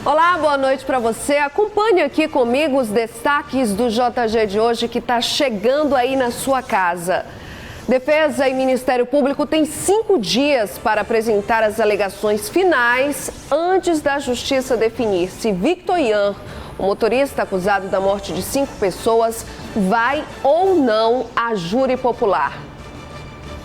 Olá, boa noite para você. Acompanhe aqui comigo os destaques do JG de hoje que está chegando aí na sua casa. Defesa e Ministério Público têm 5 dias para apresentar as alegações finais antes da Justiça definir se Victor Ian, o motorista acusado da morte de 5 pessoas, vai ou não à júri popular.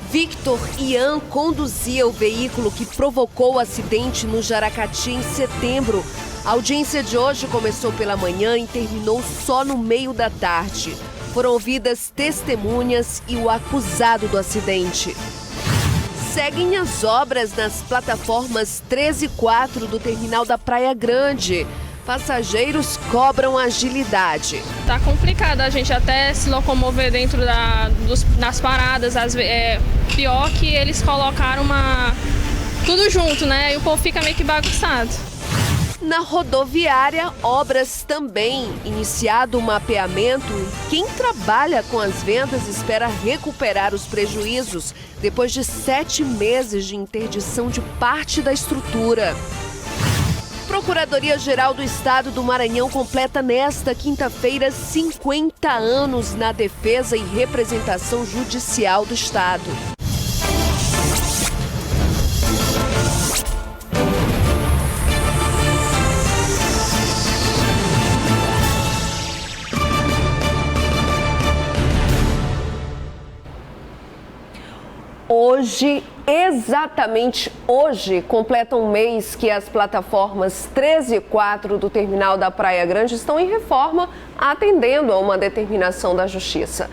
Victor Ian conduzia o veículo que provocou o acidente no Jaracati em setembro. A audiência de hoje começou pela manhã e terminou só no meio da tarde. Foram ouvidas testemunhas e o acusado do acidente. Seguem as obras nas plataformas 3 e 4 do terminal da Praia Grande. Passageiros cobram agilidade. Tá complicado a gente até se locomover dentro nas paradas. Pior que eles colocaram tudo junto, né? E o povo fica meio que bagunçado. Na rodoviária, obras também. Iniciado o mapeamento e quem trabalha com as vendas espera recuperar os prejuízos depois de 7 meses de interdição de parte da estrutura. Procuradoria-Geral do Estado do Maranhão completa nesta quinta-feira 50 anos na defesa e representação judicial do Estado. Hoje, exatamente hoje, completa um mês que as plataformas 3 e 4 do terminal da Praia Grande estão em reforma, atendendo a uma determinação da Justiça.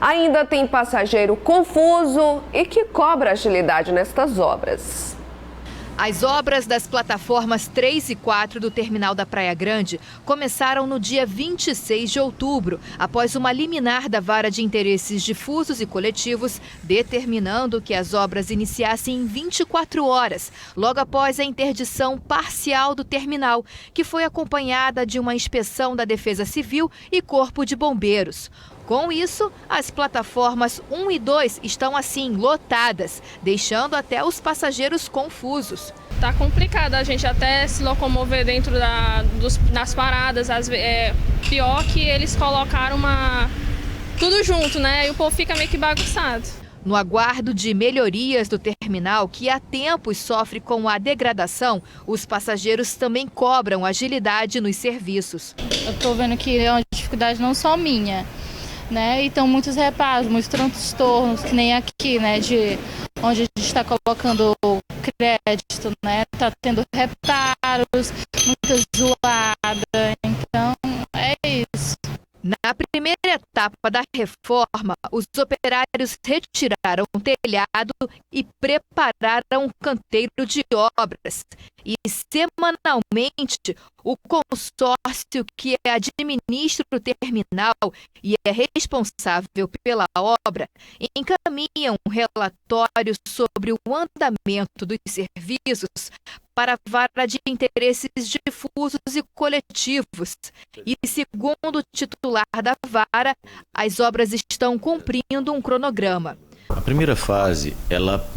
Ainda tem passageiro confuso e que cobra agilidade nestas obras. As obras das plataformas 3 e 4 do terminal da Praia Grande começaram no dia 26 de outubro, após uma liminar da Vara de Interesses Difusos e Coletivos, determinando que as obras iniciassem em 24 horas, logo após a interdição parcial do terminal, que foi acompanhada de uma inspeção da Defesa Civil e Corpo de Bombeiros. Com isso, as plataformas 1 e 2 estão assim lotadas, deixando até os passageiros confusos. Tá complicado a gente até se locomover dentro nas paradas. Pior que eles colocaram tudo junto, né? E o povo fica meio que bagunçado. No aguardo de melhorias do terminal, que há tempos sofre com a degradação, os passageiros também cobram agilidade nos serviços. Eu estou vendo que é uma dificuldade não só minha, né? E tem muitos reparos, muitos transtornos, que nem aqui, né? De onde a gente está colocando crédito, né? Tá tendo reparos, muita zoada, então é isso. Na primeira etapa da reforma, os operários retiraram o telhado e prepararam um canteiro de obras. E semanalmente, o consórcio que administra o terminal e é responsável pela obra encaminha um relatório sobre o andamento dos serviços para a Vara de Interesses Difusos e Coletivos. E, segundo o titular da Vara, as obras estão cumprindo um cronograma. A primeira fase, ela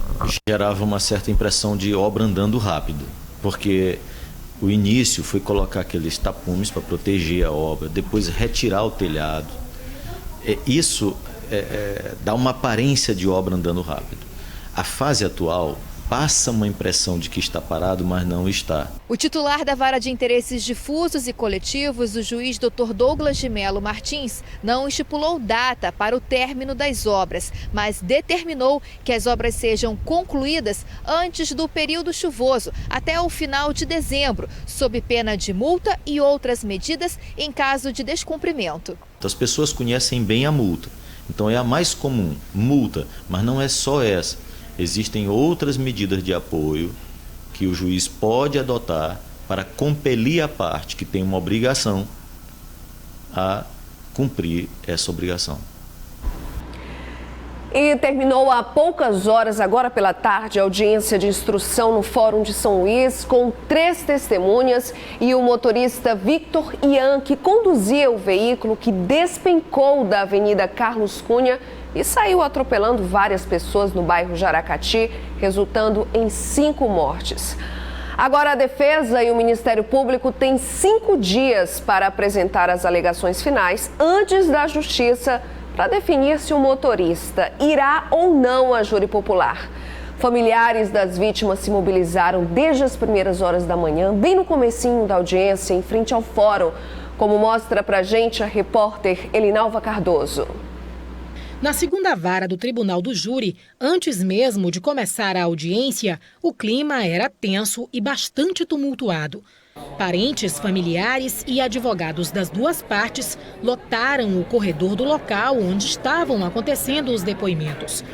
gerava uma certa impressão de obra andando rápido, porque o início foi colocar aqueles tapumes para proteger a obra, depois retirar o telhado. Isso dá uma aparência de obra andando rápido. A fase atual passa uma impressão de que está parado, mas não está. O titular da Vara de Interesses Difusos e Coletivos, o juiz Dr. Douglas de Melo Martins, não estipulou data para o término das obras, mas determinou que as obras sejam concluídas antes do período chuvoso, até o final de dezembro, sob pena de multa e outras medidas em caso de descumprimento. As pessoas conhecem bem a multa, então é a mais comum, multa, mas não é só essa. Existem outras medidas de apoio que o juiz pode adotar para compelir a parte que tem uma obrigação a cumprir essa obrigação. E terminou há poucas horas, agora pela tarde, a audiência de instrução no Fórum de São Luís, com 3 testemunhas e o motorista Victor Ian, que conduzia o veículo que despencou da Avenida Carlos Cunha e saiu atropelando várias pessoas no bairro Jaracati, resultando em 5 mortes. Agora, a defesa e o Ministério Público têm 5 dias para apresentar as alegações finais antes da Justiça para definir se o motorista irá ou não à júri popular. Familiares das vítimas se mobilizaram desde as primeiras horas da manhã, bem no comecinho da audiência, em frente ao fórum, como mostra pra gente a repórter Elinalva Cardoso. Na segunda vara do Tribunal do Júri, antes mesmo de começar a audiência, o clima era tenso e bastante tumultuado. Parentes, familiares e advogados das duas partes lotaram o corredor do local onde estavam acontecendo os depoimentos.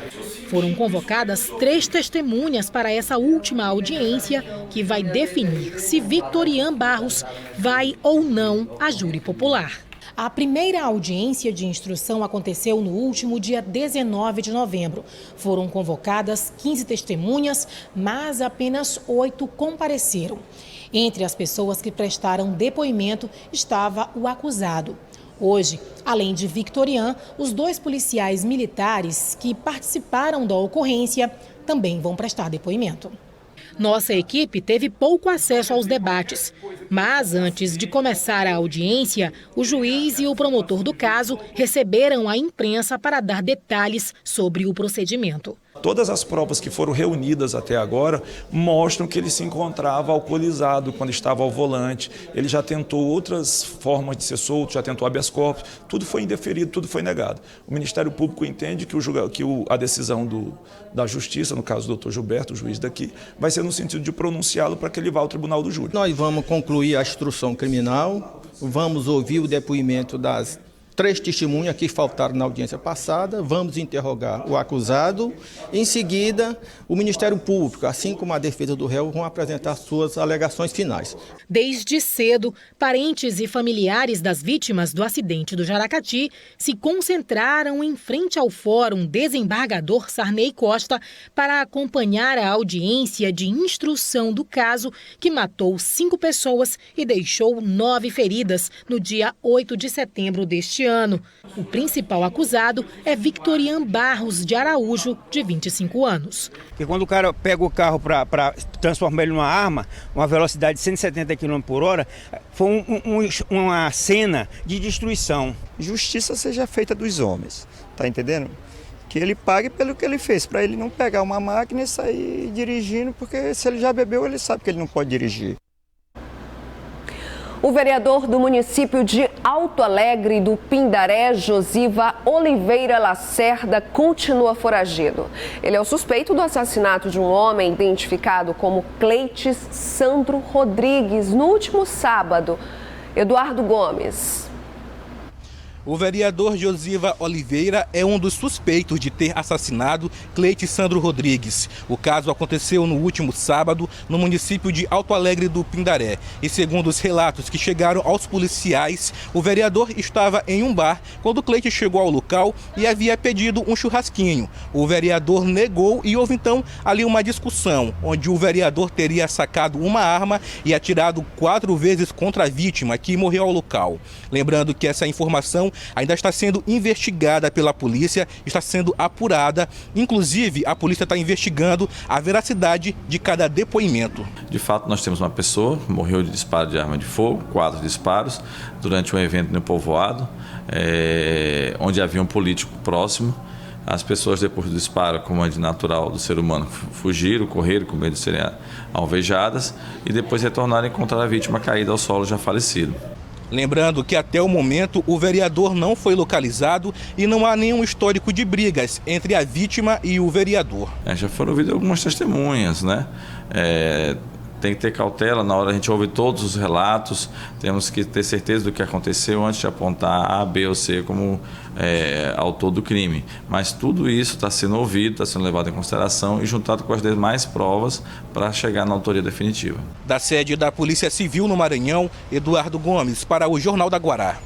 Foram convocadas 3 testemunhas para essa última audiência, que vai definir se Victorian Barros vai ou não à júri popular. A primeira audiência de instrução aconteceu no último dia 19 de novembro. Foram convocadas 15 testemunhas, mas apenas 8 compareceram. Entre as pessoas que prestaram depoimento estava o acusado. Hoje, além de Victorian, os 2 policiais militares que participaram da ocorrência também vão prestar depoimento. Nossa equipe teve pouco acesso aos debates, mas antes de começar a audiência, o juiz e o promotor do caso receberam a imprensa para dar detalhes sobre o procedimento. Todas as provas que foram reunidas até agora mostram que ele se encontrava alcoolizado quando estava ao volante. Ele já tentou outras formas de ser solto, já tentou habeas corpus, tudo foi indeferido, tudo foi negado. O Ministério Público entende que a decisão da Justiça, no caso do Dr. Gilberto, o juiz daqui, vai ser no sentido de pronunciá-lo para que ele vá ao Tribunal do Júri. Nós vamos concluir a instrução criminal, vamos ouvir o depoimento das 3 testemunhas que faltaram na audiência passada, vamos interrogar o acusado. Em seguida, o Ministério Público, assim como a defesa do réu, vão apresentar suas alegações finais. Desde cedo, parentes e familiares das vítimas do acidente do Jaracati se concentraram em frente ao Fórum Desembargador Sarney Costa para acompanhar a audiência de instrução do caso que matou 5 pessoas e deixou 9 feridas no dia 8 de setembro deste ano. O principal acusado é Victorian Barros de Araújo, de 25 anos. Porque quando o cara pega o carro para transformar ele numa arma, uma velocidade de 170 km por hora, foi uma cena de destruição. Justiça seja feita dos homens, tá entendendo? Que ele pague pelo que ele fez, para ele não pegar uma máquina e sair dirigindo, porque se ele já bebeu, ele sabe que ele não pode dirigir. O vereador do município de Alto Alegre do Pindaré, Josiva Oliveira Lacerda, continua foragido. Ele é o suspeito do assassinato de um homem identificado como Cleites Sandro Rodrigues no último sábado. Eduardo Gomes. O vereador Josiva Oliveira é um dos suspeitos de ter assassinado Cleites Sandro Rodrigues. O caso aconteceu no último sábado no município de Alto Alegre do Pindaré. E segundo os relatos que chegaram aos policiais, o vereador estava em um bar quando Cleites chegou ao local e havia pedido um churrasquinho. O vereador negou e houve então ali uma discussão, onde o vereador teria sacado uma arma e atirado 4 vezes contra a vítima, que morreu ao local. Lembrando que essa informação ainda está sendo investigada pela polícia, está sendo apurada. Inclusive, a polícia está investigando a veracidade de cada depoimento. De fato, nós temos uma pessoa que morreu de disparo de arma de fogo, 4 disparos, durante um evento no povoado, onde havia um político próximo. As pessoas, depois do disparo, como é de natural do ser humano, fugiram, correram com medo de serem alvejadas e depois retornaram e encontraram a vítima caída ao solo já falecido. Lembrando que até o momento o vereador não foi localizado e não há nenhum histórico de brigas entre a vítima e o vereador. Já foram ouvidas algumas testemunhas, né? Tem que ter cautela na hora, a gente ouve todos os relatos, temos que ter certeza do que aconteceu antes de apontar A, B ou C como autor do crime. Mas tudo isso está sendo ouvido, está sendo levado em consideração e juntado com as demais provas para chegar na autoria definitiva. Da sede da Polícia Civil no Maranhão, Eduardo Gomes, para o Jornal da Guará.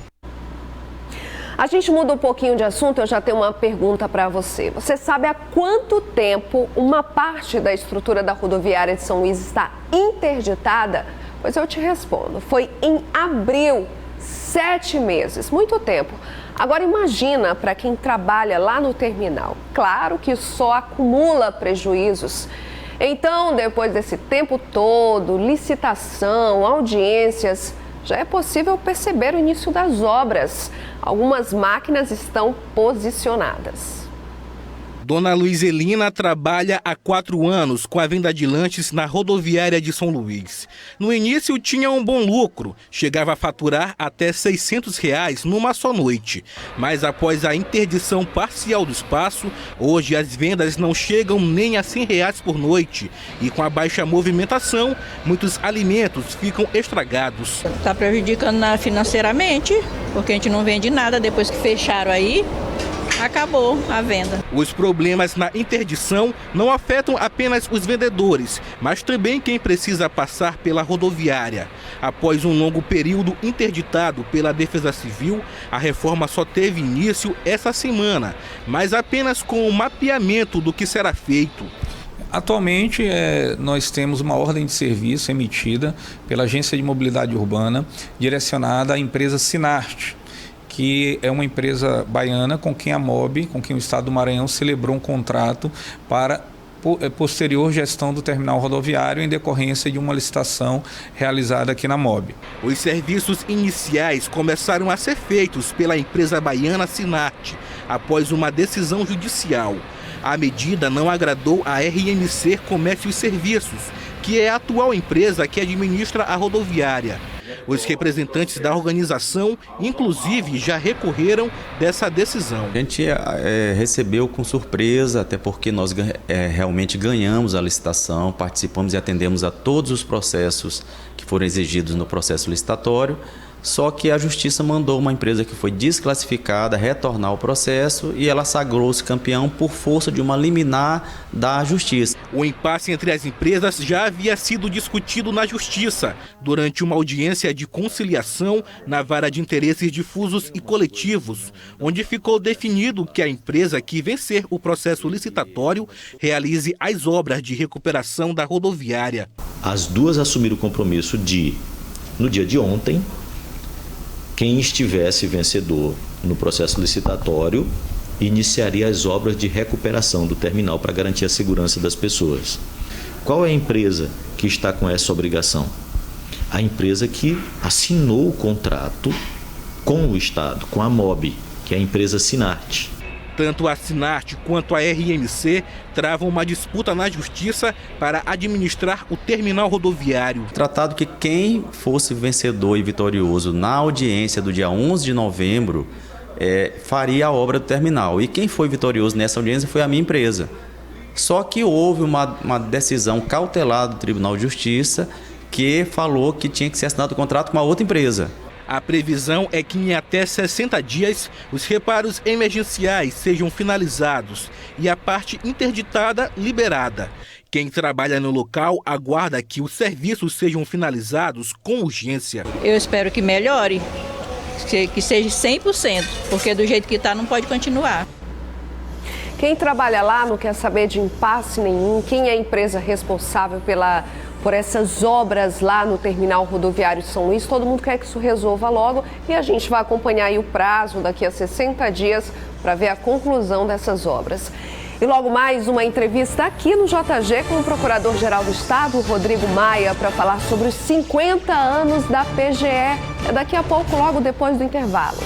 A gente muda um pouquinho de assunto, eu já tenho uma pergunta para você. Você sabe há quanto tempo uma parte da estrutura da rodoviária de São Luís está interditada? Pois eu te respondo. Foi em abril, 7 meses, muito tempo. Agora imagina para quem trabalha lá no terminal. Claro que só acumula prejuízos. Então, depois desse tempo todo, licitação, audiências, já é possível perceber o início das obras. Algumas máquinas estão posicionadas. Dona Luizelina trabalha há 4 anos com a venda de lanches na rodoviária de São Luís. No início tinha um bom lucro, chegava a faturar até R$600 numa só noite. Mas após a interdição parcial do espaço, hoje as vendas não chegam nem a R$100 por noite. E com a baixa movimentação, muitos alimentos ficam estragados. Está prejudicando financeiramente, porque a gente não vende nada depois que fecharam aí. Acabou a venda. Os problemas na interdição não afetam apenas os vendedores, mas também quem precisa passar pela rodoviária. Após um longo período interditado pela Defesa Civil, a reforma só teve início essa semana, mas apenas com o mapeamento do que será feito. Atualmente, nós temos uma ordem de serviço emitida pela Agência de Mobilidade Urbana, direcionada à empresa Sinarte, que é uma empresa baiana com quem a MOB, com quem o Estado do Maranhão celebrou um contrato para posterior gestão do terminal rodoviário em decorrência de uma licitação realizada aqui na MOB. Os serviços iniciais começaram a ser feitos pela empresa baiana Sinarte, após uma decisão judicial. A medida não agradou a RMC Comércio e Serviços, que é a atual empresa que administra a rodoviária. Os representantes da organização, inclusive, já recorreram dessa decisão. A gente recebeu com surpresa, até porque nós realmente ganhamos a licitação, participamos e atendemos a todos os processos que foram exigidos no processo licitatório. Só que a Justiça mandou uma empresa que foi desclassificada retornar ao processo e ela sagrou-se campeão por força de uma liminar da Justiça. O impasse entre as empresas já havia sido discutido na Justiça durante uma audiência de conciliação na Vara de Interesses Difusos e Coletivos, onde ficou definido que a empresa que vencer o processo licitatório realize as obras de recuperação da rodoviária. As duas assumiram o compromisso de, no dia de ontem, quem estivesse vencedor no processo licitatório iniciaria as obras de recuperação do terminal para garantir a segurança das pessoas. Qual é a empresa que está com essa obrigação? A empresa que assinou o contrato com o Estado, com a MOB, que é a empresa Sinarte. Tanto a Sinarte quanto a RMC travam uma disputa na Justiça para administrar o terminal rodoviário. Tratado que quem fosse vencedor e vitorioso na audiência do dia 11 de novembro faria a obra do terminal. E quem foi vitorioso nessa audiência foi a minha empresa. Só que houve uma decisão cautelar do Tribunal de Justiça que falou que tinha que ser assinado o contrato com uma outra empresa. A previsão é que em até 60 dias os reparos emergenciais sejam finalizados e a parte interditada liberada. Quem trabalha no local aguarda que os serviços sejam finalizados com urgência. Eu espero que melhore, que seja 100%, porque do jeito que está não pode continuar. Quem trabalha lá não quer saber de impasse nenhum. Quem é a empresa responsável por essas obras lá no terminal rodoviário de São Luís? Todo mundo quer que isso resolva logo e a gente vai acompanhar aí o prazo daqui a 60 dias para ver a conclusão dessas obras. E logo mais uma entrevista aqui no JG com o Procurador-Geral do Estado, Rodrigo Maia, para falar sobre os 50 anos da PGE. É daqui a pouco, logo depois do intervalo.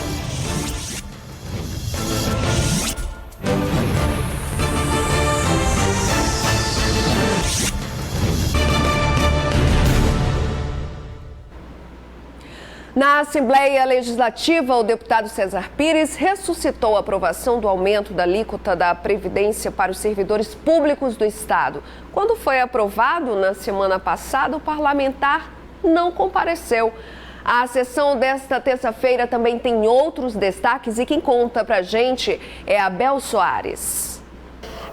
Na Assembleia Legislativa, o deputado César Pires ressuscitou a aprovação do aumento da alíquota da Previdência para os servidores públicos do Estado. Quando foi aprovado na semana passada, o parlamentar não compareceu. A sessão desta terça-feira também tem outros destaques e quem conta pra gente é Abel Soares.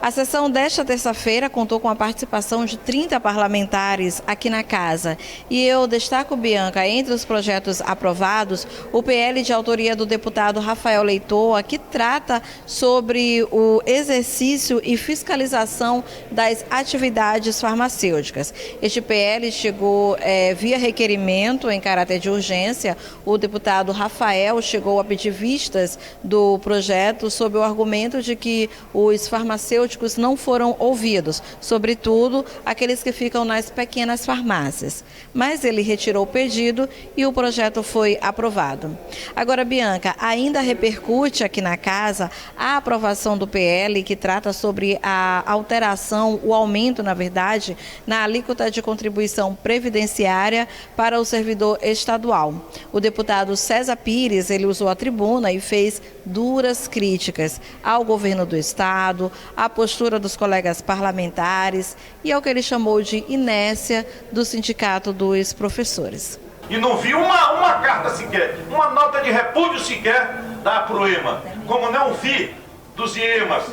A sessão desta terça-feira contou com a participação de 30 parlamentares aqui na casa. E eu destaco, Bianca, entre os projetos aprovados, o PL de autoria do deputado Rafael Leitoa, que trata sobre o exercício e fiscalização das atividades farmacêuticas. Este PL chegou via requerimento em caráter de urgência. O deputado Rafael chegou a pedir vistas do projeto sob o argumento de que os farmacêuticos farmacêuticos não foram ouvidos, sobretudo aqueles que ficam nas pequenas farmácias. Mas ele retirou o pedido e o projeto foi aprovado. Agora, Bianca, ainda repercute aqui na casa a aprovação do PL que trata sobre a alteração, o aumento, na verdade, na alíquota de contribuição previdenciária para o servidor estadual. O deputado César Pires, ele usou a tribuna e fez duras críticas ao governo do estado, à postura dos colegas parlamentares e ao que ele chamou de inércia do Sindicato dos Professores. E não vi uma carta sequer, uma nota de repúdio sequer da Proema, como não vi dos IEMAS,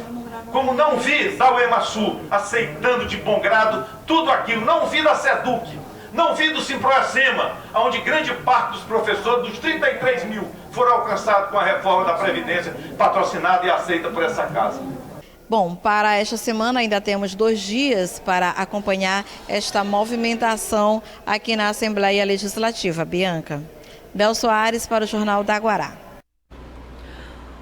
como não vi da UEMASU aceitando de bom grado tudo aquilo, não vi da SEDUC, não vi do Simproacema, onde grande parte dos professores, dos 33 mil, foram alcançados com a reforma da Previdência, patrocinada e aceita por essa casa. Bom, para esta semana ainda temos 2 dias para acompanhar esta movimentação aqui na Assembleia Legislativa. Bianca. Bel Soares para o Jornal da Guará.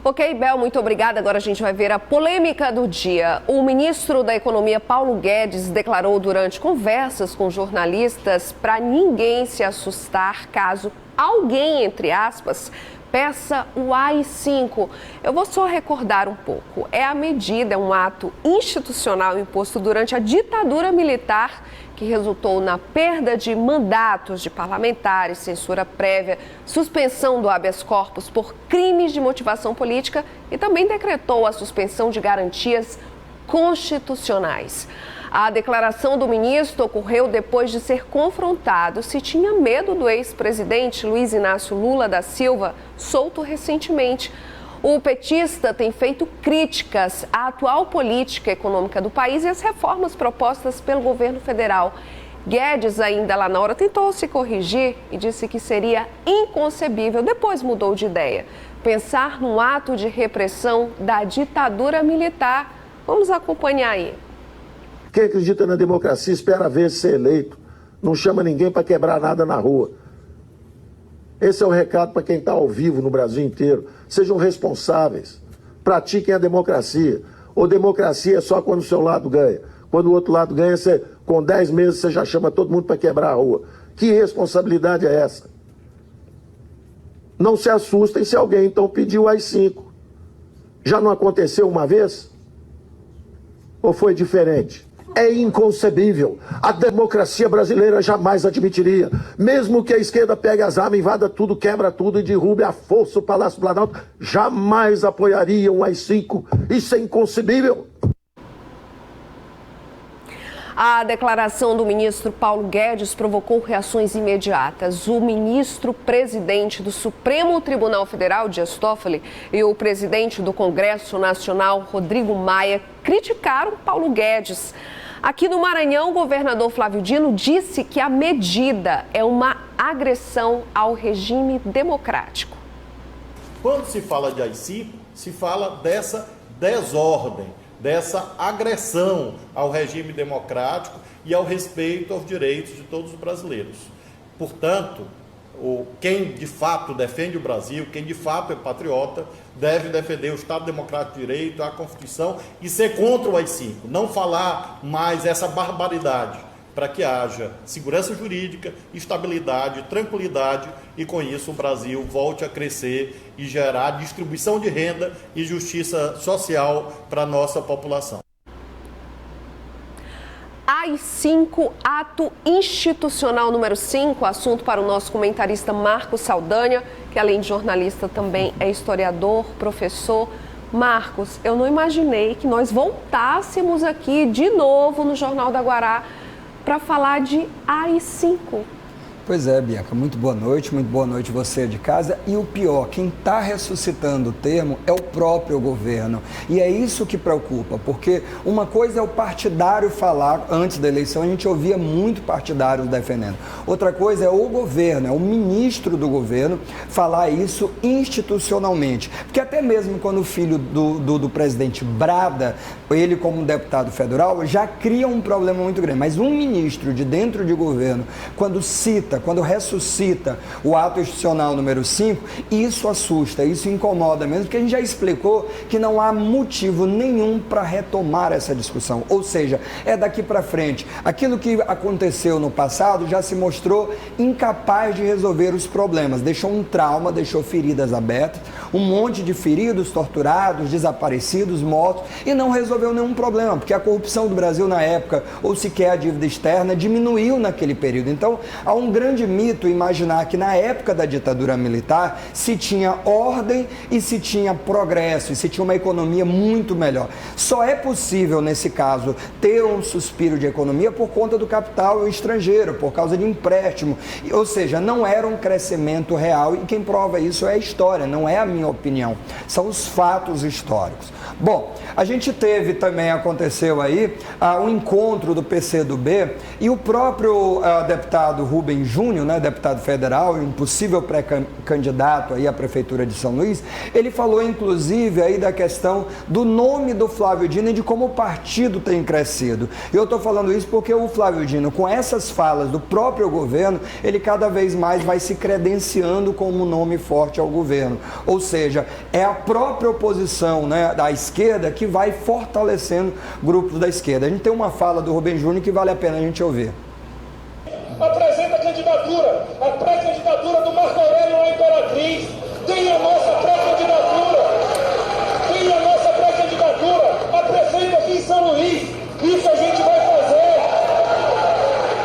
Ok, Bel, muito obrigada. Agora a gente vai ver a polêmica do dia. O ministro da Economia, Paulo Guedes, declarou durante conversas com jornalistas para ninguém se assustar caso alguém, entre aspas, peça o AI-5. Eu vou só recordar um pouco. É a medida, é um ato institucional imposto durante a ditadura militar que resultou na perda de mandatos de parlamentares, censura prévia, suspensão do habeas corpus por crimes de motivação política e também decretou a suspensão de garantias constitucionais. A declaração do ministro ocorreu depois de ser confrontado se tinha medo do ex-presidente Luiz Inácio Lula da Silva, solto recentemente. O petista tem feito críticas à atual política econômica do país e às reformas propostas pelo governo federal. Guedes, ainda lá na hora, tentou se corrigir e disse que seria inconcebível, depois mudou de ideia, pensar num ato de repressão da ditadura militar. Vamos acompanhar aí. Quem acredita na democracia espera ver ser eleito. Não chama ninguém para quebrar nada na rua. Esse é o recado para quem está ao vivo no Brasil inteiro. Sejam responsáveis. Pratiquem a democracia. Ou democracia é só quando o seu lado ganha. Quando o outro lado ganha, você, com 10 meses você já chama todo mundo para quebrar a rua. Que responsabilidade é essa? Não se assustem se alguém então pediu AI-5. Já não aconteceu uma vez? Ou foi diferente? É inconcebível. A democracia brasileira jamais admitiria. Mesmo que a esquerda pegue as armas, invada tudo, quebra tudo e derrube à força o Palácio Planalto, jamais apoiaria um AI-5. Isso é inconcebível. A declaração do ministro Paulo Guedes provocou reações imediatas. O ministro-presidente do Supremo Tribunal Federal, Dias Toffoli, e o presidente do Congresso Nacional, Rodrigo Maia, criticaram Paulo Guedes. Aqui no Maranhão, o governador Flávio Dino disse que a medida é uma agressão ao regime democrático. Quando se fala de AI-5, se fala dessa desordem, dessa agressão ao regime democrático e ao respeito aos direitos de todos os brasileiros. Portanto, quem de fato defende o Brasil, quem de fato é patriota, deve defender o Estado Democrático de Direito, a Constituição e ser contra o AI-5. Não falar mais essa barbaridade, para que haja segurança jurídica, estabilidade, tranquilidade e com isso o Brasil volte a crescer e gerar distribuição de renda e justiça social para a nossa população. AI-5, ato institucional número 5, assunto para o nosso comentarista Marcos Saldanha, que além de jornalista também é historiador, professor. Marcos, eu não imaginei que nós voltássemos aqui de novo no Jornal da Guará para falar de AI-5. Pois é, Bianca, muito boa noite você de casa. E o pior, quem está ressuscitando o termo é o próprio governo. E é isso que preocupa, porque uma coisa é o partidário falar, antes da eleição a gente ouvia muito partidários defendendo. Outra coisa é o governo, é o ministro do governo falar isso institucionalmente. Porque até mesmo quando o filho do presidente brada, ele como deputado federal, já cria um problema muito grande. Mas um ministro de dentro de governo, quando cita, vista, quando ressuscita o ato institucional número 5, isso assusta, isso incomoda mesmo, porque a gente já explicou que não há motivo nenhum para retomar essa discussão. Ou seja, é daqui para frente. Aquilo que aconteceu no passado já se mostrou incapaz de resolver os problemas. Deixou um trauma, deixou feridas abertas, um monte de feridos, torturados, desaparecidos, mortos, e não resolveu nenhum problema, porque a corrupção do Brasil na época, ou sequer a dívida externa, diminuiu naquele período. Então, há um grande mito imaginar que na época da ditadura militar se tinha ordem e se tinha progresso, e se tinha uma economia muito melhor. Só é possível, nesse caso, ter um suspiro de economia por conta do capital estrangeiro, por causa de empréstimo. Ou seja, não era um crescimento real, e quem prova isso é a história, não é a minha opinião, são os fatos históricos. Bom, a gente teve também, aconteceu aí, um encontro do PCdoB, e o próprio deputado Rubem Júnior, né, deputado federal e um possível pré-candidato aí à Prefeitura de São Luís, ele falou inclusive aí da questão do nome do Flávio Dino e de como o partido tem crescido. E eu estou falando isso porque o Flávio Dino, com essas falas do próprio governo, ele cada vez mais vai se credenciando como um nome forte ao governo. Ou seja, é a própria oposição, né, da esquerda que vai fortalecendo grupos da esquerda. A gente tem uma fala do Rubem Júnior que vale a pena a gente ouvir. Apresenta a candidatura, a pré-candidatura do Marco Aurélio na Imperatriz. Tem a nossa pré-candidatura. Tem a nossa pré-candidatura a prefeito aqui em São Luís. Isso a gente vai fazer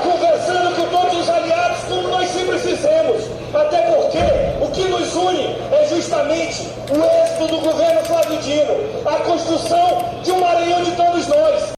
conversando com todos os aliados, como nós sempre fizemos. Até porque o que nos une é justamente o êxito do governo Flávio Dino, a construção de um Maranhão de todos nós.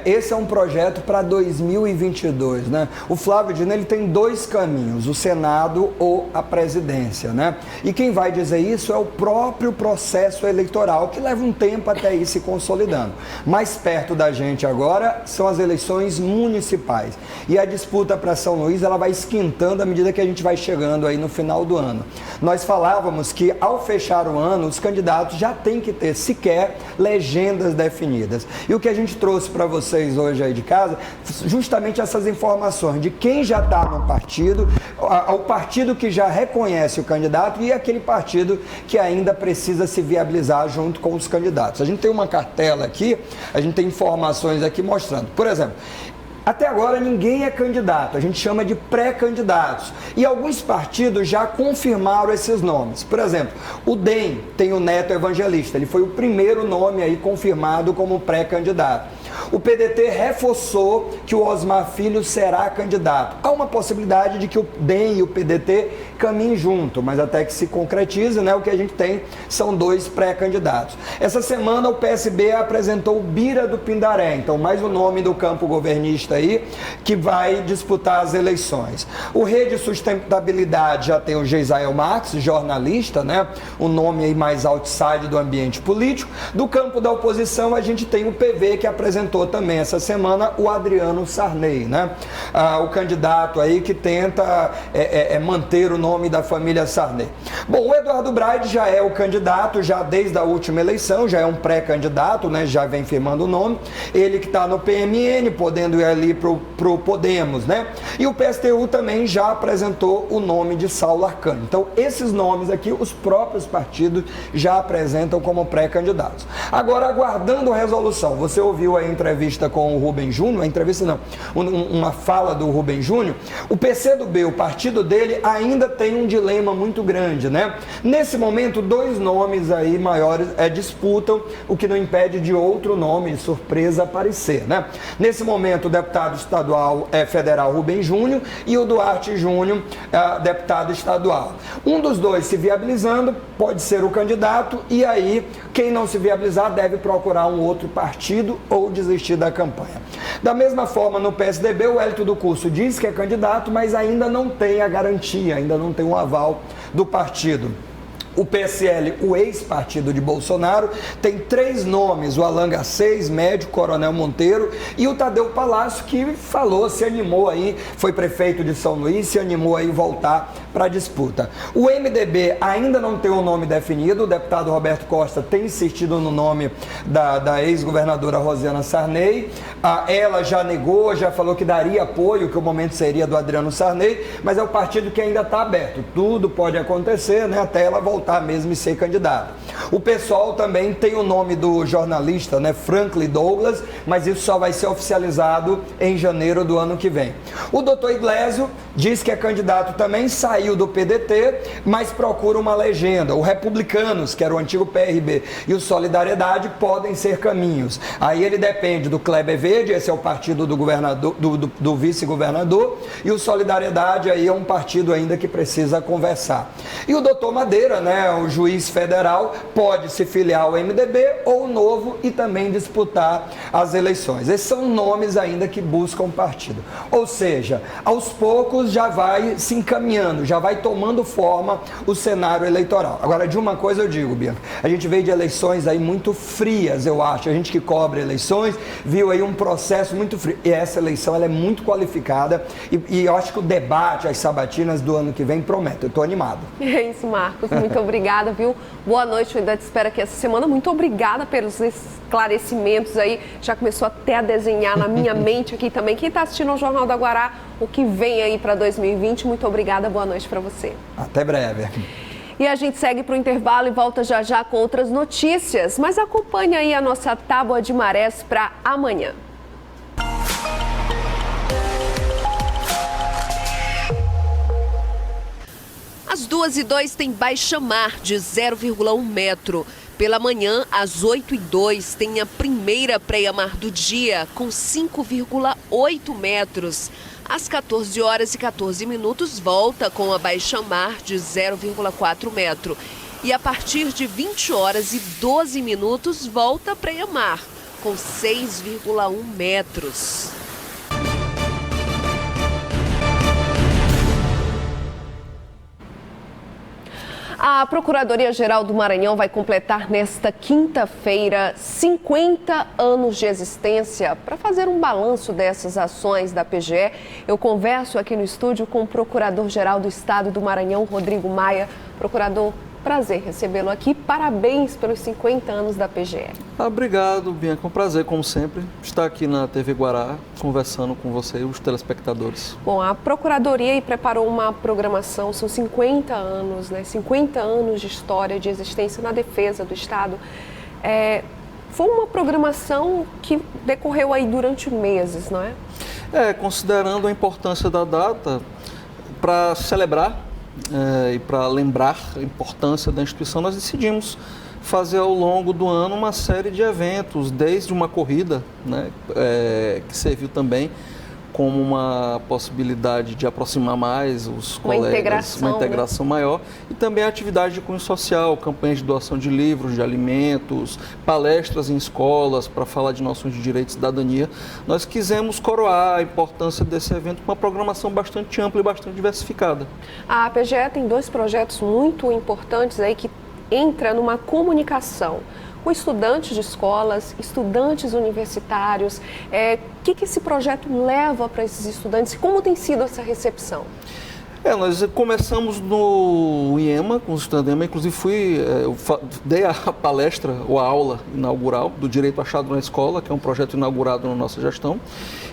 Esse é um projeto para 2022, né? O Flávio Dino, ele tem dois caminhos, o Senado ou a presidência, né? E quem vai dizer isso é o próprio processo eleitoral, que leva um tempo até ir se consolidando. Mais perto da gente agora são as eleições municipais. E a disputa para São Luís, ela vai esquentando à medida que a gente vai chegando aí no final do ano. Nós falávamos que ao fechar o ano, os candidatos já têm que ter sequer legendas definidas. E o que a gente trouxe para vocês hoje aí de casa, justamente essas informações de quem já está no partido, ao partido que já reconhece o candidato e aquele partido que ainda precisa se viabilizar junto com os candidatos. A gente tem uma cartela aqui, a gente tem informações aqui mostrando, por exemplo, até agora ninguém é candidato, a gente chama de pré-candidatos. E alguns partidos já confirmaram esses nomes. Por exemplo, o DEM tem o Neto Evangelista, ele foi o primeiro nome aí confirmado como pré-candidato. O PDT reforçou que o Osmar Filho será candidato. Há uma possibilidade de que o DEM e o PDT caminhem junto, mas até que se concretize, né, o que a gente tem são dois pré-candidatos. Essa semana o PSB apresentou o Bira do Pindaré, então mais o nome do campo governista aí, que vai disputar as eleições. O Rede Sustentabilidade já tem o Geisael Marques, jornalista, né, o nome aí mais outside do ambiente político. Do campo da oposição a gente tem o PV, que apresentou também essa semana o Adriano Sarney, né? O candidato aí que tenta manter o nome da família Sarney. Bom, o Eduardo Braide já é o candidato, já desde a última eleição, já é um pré-candidato, né? Já vem firmando o nome. Ele que está no PMN, podendo ir ali pro Podemos, né? E o PSTU também já apresentou o nome de Saulo Arcani. Então, esses nomes aqui, os próprios partidos já apresentam como pré-candidatos. Agora, aguardando a resolução, você ouviu a entrevista com o Rubem Júnior, a entrevista não, uma fala do Rubem Júnior. O PCdoB, o partido dele, ainda tem um dilema muito grande, né? Nesse momento, dois nomes aí maiores disputam, o que não impede de outro nome, surpresa, aparecer, né? Nesse momento, o deputado federal Rubem Júnior e o Duarte Júnior, deputado estadual. Um dos dois se viabilizando pode ser o candidato, e aí quem não se viabilizar deve procurar um outro partido ou desistir da campanha. Da mesma forma, no PSDB, o Hélito do Curso diz que é candidato, mas ainda não tem a garantia, ainda não tem um aval do partido. o PSL, o ex-partido de Bolsonaro, tem 3 nomes, o Alan Garcês, médico, Coronel Monteiro, e o Tadeu Palácio, que falou, se animou aí, foi prefeito de São Luís, se animou aí voltar para a disputa. O MDB ainda não tem um nome definido, o deputado Roberto Costa tem insistido no nome da ex-governadora Rosiana Sarney, ela já negou, já falou que daria apoio, que o momento seria do Adriano Sarney, mas é o partido que ainda está aberto, tudo pode acontecer, né, até ela voltar mesmo e ser candidata. O PSOL também tem o nome do jornalista, né, Franklin Douglas, mas isso só vai ser oficializado em janeiro do ano que vem. O doutor Iglesio diz que é candidato também, saiu do PDT, mas procura uma legenda. O Republicanos, que era o antigo PRB, e o Solidariedade podem ser caminhos. Aí ele depende do Kleber Verde, esse é o partido do governador, do vice-governador, e o Solidariedade aí é um partido ainda que precisa conversar. E o doutor Madeira, né, o juiz federal, pode se filiar ao MDB ou Novo e também disputar as eleições. Esses são nomes ainda que buscam partido. Ou seja, aos poucos já vai se encaminhando, já vai tomando forma o cenário eleitoral. Agora, de uma coisa eu digo, Bianca, a gente veio de eleições aí muito frias, eu acho. A gente que cobre eleições viu aí um processo muito frio. E essa eleição ela é muito qualificada e eu acho que o debate, as sabatinas do ano que vem prometem. Eu estou animado. É isso, Marcos. Muito obrigada, viu? Boa noite. Eu ainda te espero aqui essa semana. Muito obrigada pelos esclarecimentos aí. Já começou até a desenhar na minha mente aqui também. Quem está assistindo ao Jornal da Guará, o que vem aí para 2020. Muito obrigada. Boa noite para você. Até breve. E a gente segue para o intervalo e volta já já com outras notícias. Mas acompanhe aí a nossa tábua de marés para amanhã. Às 2h02 tem baixa mar de 0,1 metro. Pela manhã, às 8h02, tem a primeira praia-mar do dia, com 5,8 metros. Às 14h14, volta com a baixa-mar de 0,4 metro. E a partir de 20h12, volta a praia-mar, com 6,1 metros. A Procuradoria-Geral do Maranhão vai completar nesta quinta-feira 50 anos de existência. Para fazer um balanço dessas ações da PGE, eu converso aqui no estúdio com o Procurador-Geral do Estado do Maranhão, Rodrigo Maia. Procurador, prazer recebê-lo aqui. Parabéns pelos 50 anos da PGE. Obrigado, Bianca. É um prazer, como sempre, estar aqui na TV Guará, conversando com você e os telespectadores. Bom, a Procuradoria preparou uma programação, são 50 anos, né? 50 anos de história, de existência na defesa do Estado. Foi uma programação que decorreu aí durante meses, não é? Considerando a importância da data, para celebrar e para lembrar a importância da instituição, nós decidimos fazer ao longo do ano uma série de eventos, desde uma corrida, né, que serviu também como uma possibilidade de aproximar mais os colegas, uma integração maior, e também atividade de cunho social, campanhas de doação de livros, de alimentos, palestras em escolas para falar de noções de direito e cidadania. Nós quisemos coroar a importância desse evento com uma programação bastante ampla e bastante diversificada. A PGE tem 2 projetos muito importantes aí que entra numa comunicação com estudantes de escolas, estudantes universitários. O que esse projeto leva para esses estudantes e como tem sido essa recepção? Nós começamos no IEMA, com os estudantes do IEMA, inclusive dei a palestra ou a aula inaugural do Direito Achado na Escola, que é um projeto inaugurado na nossa gestão,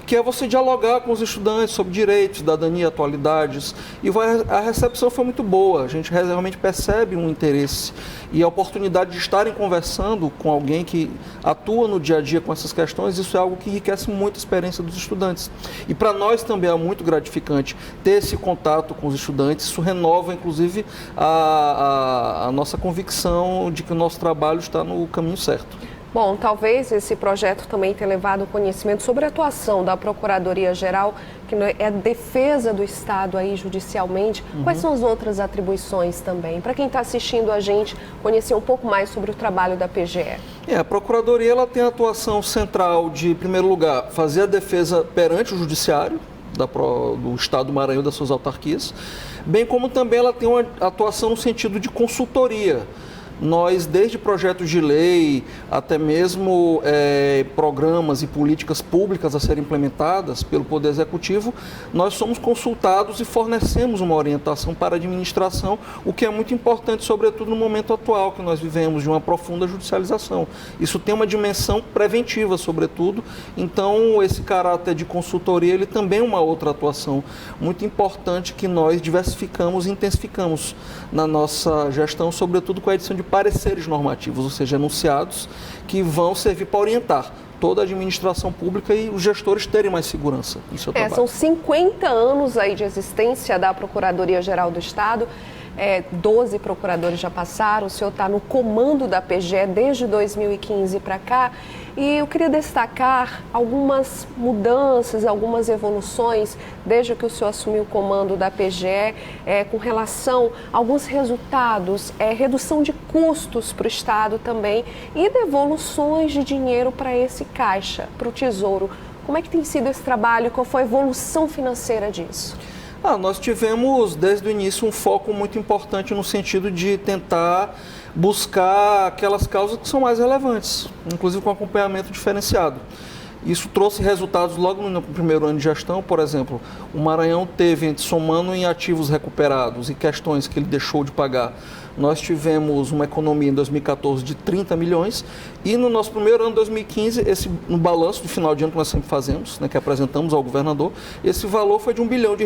que é você dialogar com os estudantes sobre direitos, cidadania, atualidades, e a recepção foi muito boa, a gente realmente percebe um interesse e a oportunidade de estarem conversando com alguém que atua no dia a dia com essas questões, isso é algo que enriquece muito a experiência dos estudantes. E para nós também é muito gratificante ter esse contato com os estudantes, isso renova inclusive a nossa convicção de que o nosso trabalho está no caminho certo. Bom, talvez esse projeto também tenha levado conhecimento sobre a atuação da Procuradoria-Geral, que é a defesa do Estado aí judicialmente. Quais são as outras atribuições também? Para quem está assistindo a gente, conhecer um pouco mais sobre o trabalho da PGE. A Procuradoria ela tem a atuação central de, em primeiro lugar, fazer a defesa perante o Judiciário, do Estado do Maranhão, das suas autarquias, bem como também ela tem uma atuação no sentido de consultoria. Nós, desde projetos de lei, até mesmo programas e políticas públicas a serem implementadas pelo Poder Executivo, nós somos consultados e fornecemos uma orientação para a administração, o que é muito importante, sobretudo no momento atual que nós vivemos, de uma profunda judicialização. Isso tem uma dimensão preventiva, sobretudo, então esse caráter de consultoria, ele também é uma outra atuação muito importante que nós diversificamos e intensificamos na nossa gestão, sobretudo com a edição de pareceres normativos, ou seja, enunciados que vão servir para orientar toda a administração pública e os gestores terem mais segurança no seu trabalho. São 50 anos aí de existência da Procuradoria-Geral do Estado. 12 procuradores já passaram, o senhor está no comando da PGE desde 2015 para cá, e eu queria destacar algumas mudanças, algumas evoluções desde que o senhor assumiu o comando da PGE, com relação a alguns resultados, redução de custos para o Estado também e devoluções de dinheiro para esse caixa, para o Tesouro. Como é que tem sido esse trabalho? Qual foi a evolução financeira disso? Nós tivemos, desde o início, um foco muito importante no sentido de tentar buscar aquelas causas que são mais relevantes, inclusive com acompanhamento diferenciado. Isso trouxe resultados logo no primeiro ano de gestão. Por exemplo, o Maranhão teve, somando em ativos recuperados e questões que ele deixou de pagar, nós tivemos uma economia em 2014 de 30 milhões e no nosso primeiro ano, 2015, no balanço do final de ano que nós sempre fazemos, que apresentamos ao governador, esse valor foi de R$1 bilhão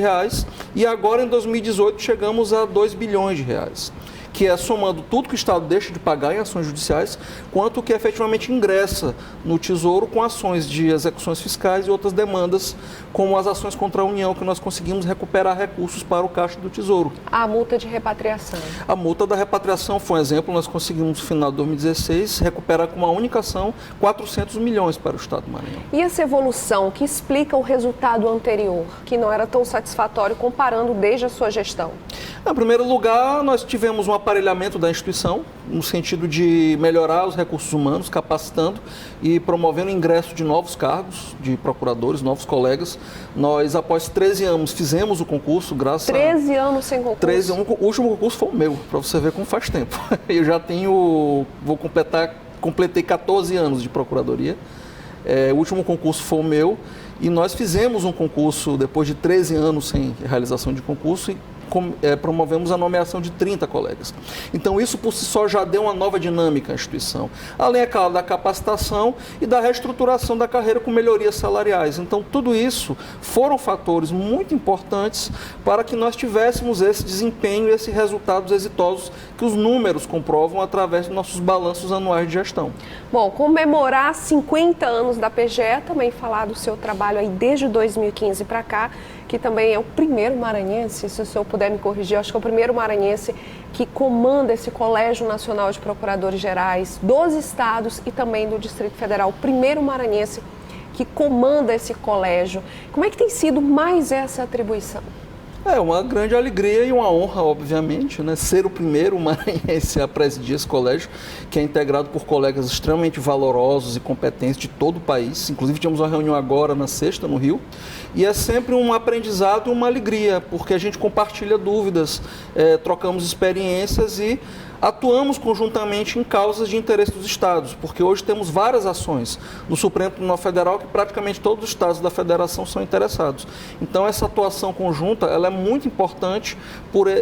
e agora em 2018 chegamos a R$2 bilhões, que é somando tudo que o Estado deixa de pagar em ações judiciais, quanto que efetivamente ingressa no Tesouro com ações de execuções fiscais e outras demandas, como as ações contra a União, que nós conseguimos recuperar recursos para o caixa do Tesouro. A multa de repatriação. A multa da repatriação foi um exemplo. Nós conseguimos, no final de 2016, recuperar com uma única ação 400 milhões para o Estado do Maranhão. E essa evolução que explica o resultado anterior, que não era tão satisfatório comparando desde a sua gestão? Em primeiro lugar, nós tivemos um aparelhamento da instituição, no sentido de melhorar os recursos humanos, capacitando e promovendo o ingresso de novos cargos, de procuradores, novos colegas. Nós, após 13 anos, fizemos o concurso, graças 13 anos sem concurso? 13 anos. O último concurso foi o meu, para você ver como faz tempo. Eu já completei 14 anos de procuradoria. O último concurso foi o meu e nós fizemos um concurso depois de 13 anos sem realização de concurso e promovemos a nomeação de 30 colegas. Então isso por si só já deu uma nova dinâmica à instituição, além, é claro, da capacitação e da reestruturação da carreira com melhorias salariais. Então tudo isso foram fatores muito importantes para que nós tivéssemos esse desempenho e esses resultados exitosos que os números comprovam através dos nossos balanços anuais de gestão. Bom, comemorar 50 anos da PGE, também falar do seu trabalho aí desde 2015 para cá, que também é o primeiro maranhense, se o senhor puder me corrigir, acho que é o primeiro maranhense que comanda esse Colégio Nacional de Procuradores Gerais dos estados e também do Distrito Federal, o primeiro maranhense que comanda esse colégio. Como é que tem sido mais essa atribuição? É uma grande alegria e uma honra, obviamente, ser o primeiro maranhense a presidir esse colégio, que é integrado por colegas extremamente valorosos e competentes de todo o país. Inclusive, tivemos uma reunião agora na sexta, no Rio, e é sempre um aprendizado e uma alegria, porque a gente compartilha dúvidas, trocamos experiências e atuamos conjuntamente em causas de interesse dos estados, porque hoje temos várias ações no Supremo Tribunal Federal que praticamente todos os estados da federação são interessados. Então essa atuação conjunta ela é muito importante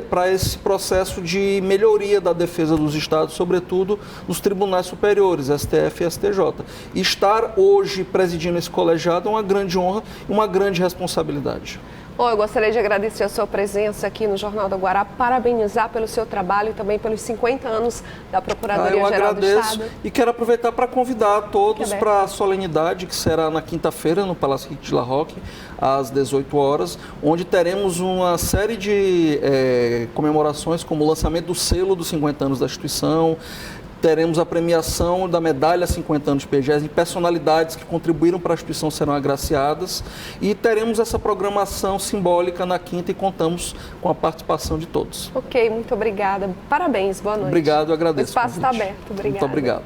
para esse processo de melhoria da defesa dos estados, sobretudo nos tribunais superiores, STF e STJ. E estar hoje presidindo esse colegiado é uma grande honra e uma grande responsabilidade. Eu gostaria de agradecer a sua presença aqui no Jornal do Guará, parabenizar pelo seu trabalho e também pelos 50 anos da Procuradoria-Geral do Estado. E quero aproveitar para convidar todos para a solenidade que será na quinta-feira no Palácio Henrique de La Roque, às 18 horas, onde teremos uma série de comemorações, como o lançamento do selo dos 50 anos da instituição. Teremos a premiação da medalha 50 anos de PGE, e personalidades que contribuíram para a instituição serão agraciadas. E teremos essa programação simbólica na quinta e contamos com a participação de todos. Ok, muito obrigada. Parabéns, boa noite. Obrigado, eu agradeço. O espaço está aberto. Obrigada. Muito obrigado.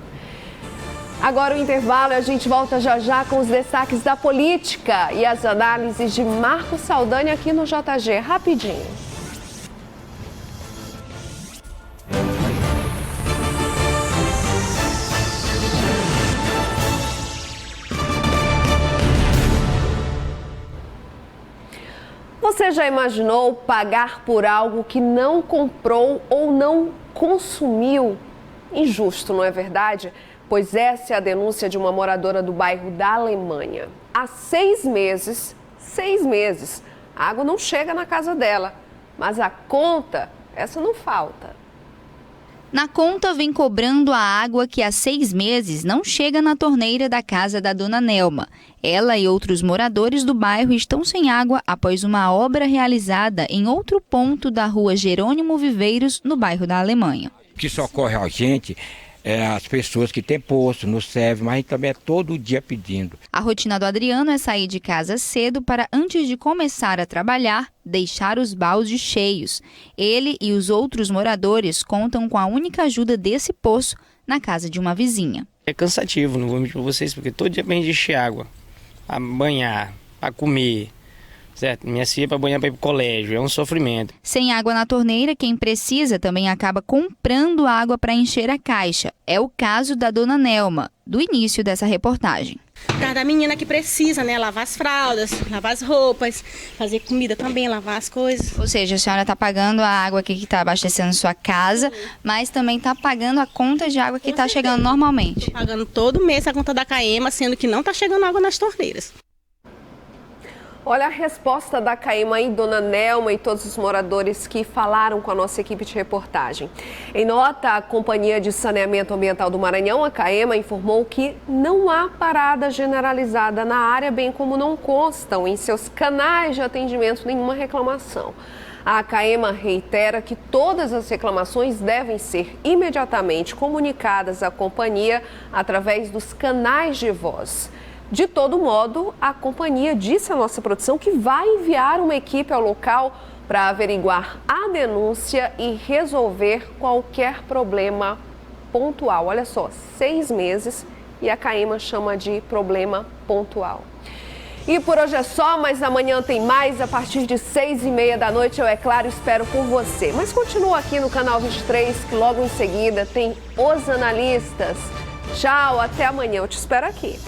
Agora o intervalo e a gente volta já já com os destaques da política e as análises de Marcos Saldanha aqui no JG. Rapidinho. Você já imaginou pagar por algo que não comprou ou não consumiu? Injusto, não é verdade? Pois essa é a denúncia de uma moradora do bairro da Alemanha. Há 6 meses, a água não chega na casa dela, mas a conta, essa não falta. Na conta vem cobrando a água que há 6 meses não chega na torneira da casa da dona Nelma. Ela e outros moradores do bairro estão sem água após uma obra realizada em outro ponto da rua Jerônimo Viveiros, no bairro da Alemanha. O que socorre a gente é as pessoas que têm posto, nos serve, mas a gente também é todo dia pedindo. A rotina do Adriano é sair de casa cedo para, antes de começar a trabalhar, deixar os baldes cheios. Ele e os outros moradores contam com a única ajuda desse poço na casa de uma vizinha. É cansativo, não vou mentir para vocês, porque todo dia vem de encher água, para banhar, para comer. Certo, minha filha para banhar para ir para o colégio, é um sofrimento. Sem água na torneira, quem precisa também acaba comprando água para encher a caixa. É o caso da dona Nelma, do início dessa reportagem. Por causa da menina que precisa, né? Lavar as fraldas, lavar as roupas, fazer comida também, lavar as coisas. Ou seja, a senhora está pagando a água aqui que está abastecendo sua casa, mas também está pagando a conta de água que está chegando normalmente. Tô pagando todo mês a conta da Caema, sendo que não está chegando água nas torneiras. Olha a resposta da Caema e dona Nelma e todos os moradores que falaram com a nossa equipe de reportagem. Em nota, a Companhia de Saneamento Ambiental do Maranhão, a Caema, informou que não há parada generalizada na área, bem como não constam em seus canais de atendimento nenhuma reclamação. A Caema reitera que todas as reclamações devem ser imediatamente comunicadas à companhia através dos canais de voz. De todo modo, a companhia disse à nossa produção que vai enviar uma equipe ao local para averiguar a denúncia e resolver qualquer problema pontual. Olha só, 6 meses e a Caema chama de problema pontual. E por hoje é só, mas amanhã tem mais. A partir de 6h30 da noite, eu, é claro, espero por você. Mas continua aqui no Canal 23, que logo em seguida tem Os Analistas. Tchau, até amanhã. Eu te espero aqui.